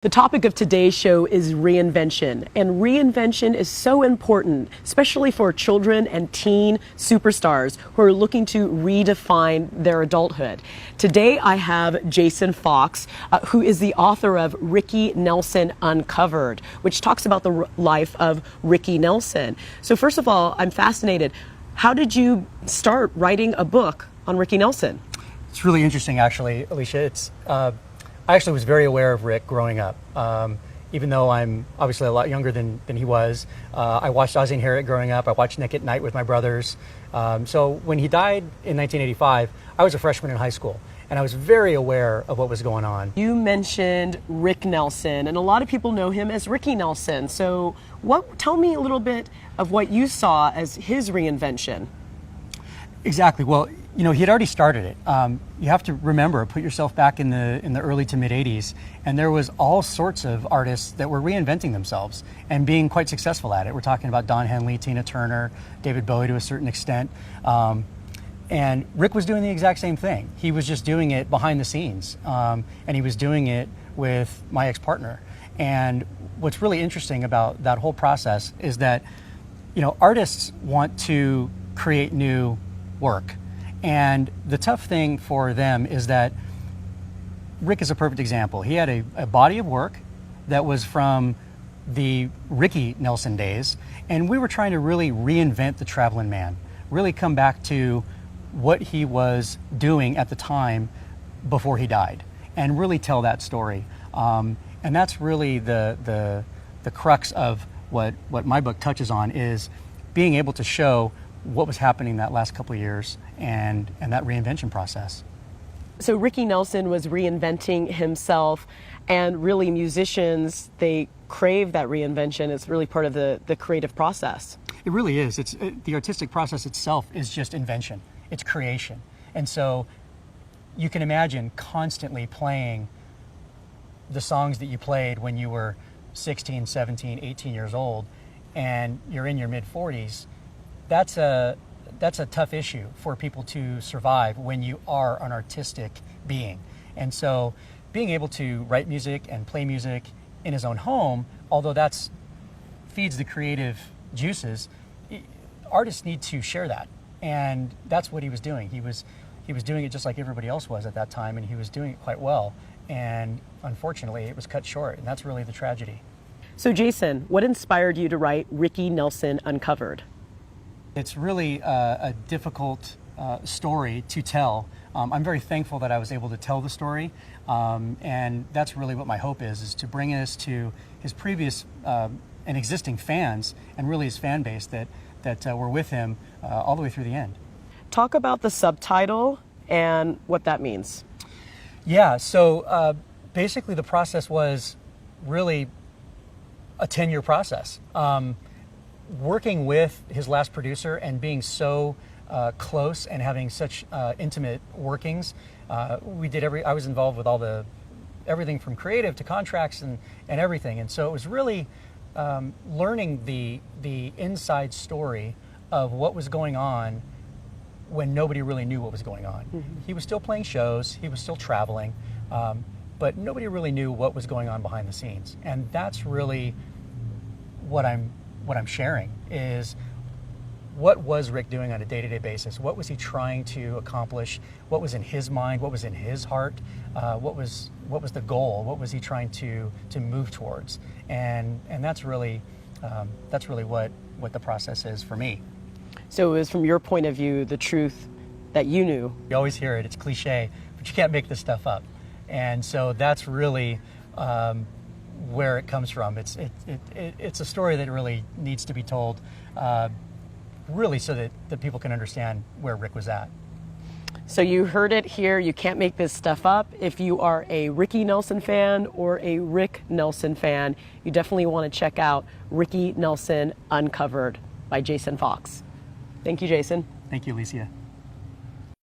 The topic of today's show is reinvention, and reinvention is so important, especially for children and teen superstars who are looking to redefine their adulthood. Today I have Jason Fox, who is the author of Ricky Nelson Uncovered, which talks about the life of Ricky Nelson. So first of all, I'm fascinated. How did you start writing a book on Ricky Nelson? It's really interesting, actually, Alicia. I actually was very aware of Rick growing up. Even though I'm obviously a lot younger than he was, I watched Ozzie and Harriet growing up. I watched Nick at Night with my brothers. So when he died in 1985, I was a freshman in high school, and I was very aware of what was going on. You mentioned Rick Nelson, and a lot of people know him as Ricky Nelson. So tell me a little bit of what you saw as his reinvention. Exactly. Well, you know, he had already started it. You have to remember, put yourself back in the early to mid 80s, and there was all sorts of artists that were reinventing themselves and being quite successful at it. We're talking about Don Henley, Tina Turner, David Bowie to a certain extent. And Rick was doing the exact same thing. He was just doing it behind the scenes, and he was doing it with my ex-partner. And what's really interesting about that whole process is that, you know, artists want to create new work. And the tough thing for them is that Rick is a perfect example. He had a body of work that was from the Ricky Nelson days, and we were trying to really reinvent the traveling man, really come back to what he was doing at the time before he died, and really tell that story. And that's really the crux of what my book touches on, is being able to show what was happening that last couple of years and that reinvention process. So Ricky Nelson was reinventing himself, and really musicians, they crave that reinvention. It's really part of the creative process. It really is. The artistic process itself is just invention. It's creation. And so you can imagine constantly playing the songs that you played when you were 16, 17, 18 years old, and you're in your mid-40s. That's a tough issue for people to survive when you are an artistic being. And so being able to write music and play music in his own home, although that feeds the creative juices, artists need to share that. And that's what he was doing. He was doing it just like everybody else was at that time, and he was doing it quite well. And unfortunately, it was cut short, and that's really the tragedy. So Jason, what inspired you to write Ricky Nelson Uncovered? It's really a difficult story to tell. I'm very thankful that I was able to tell the story, and that's really what my hope is to bring us to his previous and existing fans, and really his fan base that were with him all the way through the end. Talk about the subtitle and what that means. Yeah, so basically the process was really a 10-year process. Working with his last producer and being so close and having such intimate workings, I was involved with everything from creative to contracts and everything. And so it was really learning the inside story of what was going on when nobody really knew what was going on. Mm-hmm. He was still playing shows, he was still traveling, but nobody really knew what was going on behind the scenes. And that's really what I'm sharing, is what was Rick doing on a day-to-day basis? What was he trying to accomplish? What was in his mind? What was in his heart? What was the goal? What was he trying to move towards? And that's really what the process is for me. So it was, from your point of view, the truth that you knew. You always hear it. It's cliche, but you can't make this stuff up. And so that's really where it comes from. It's a story that really needs to be told, really so that people can understand where Rick was at. So you heard it here. You can't make this stuff up. If you are a Ricky Nelson fan or a Rick Nelson fan, you definitely want to check out Ricky Nelson Uncovered by Jason Fox. Thank you, Jason. Thank you, Alicia.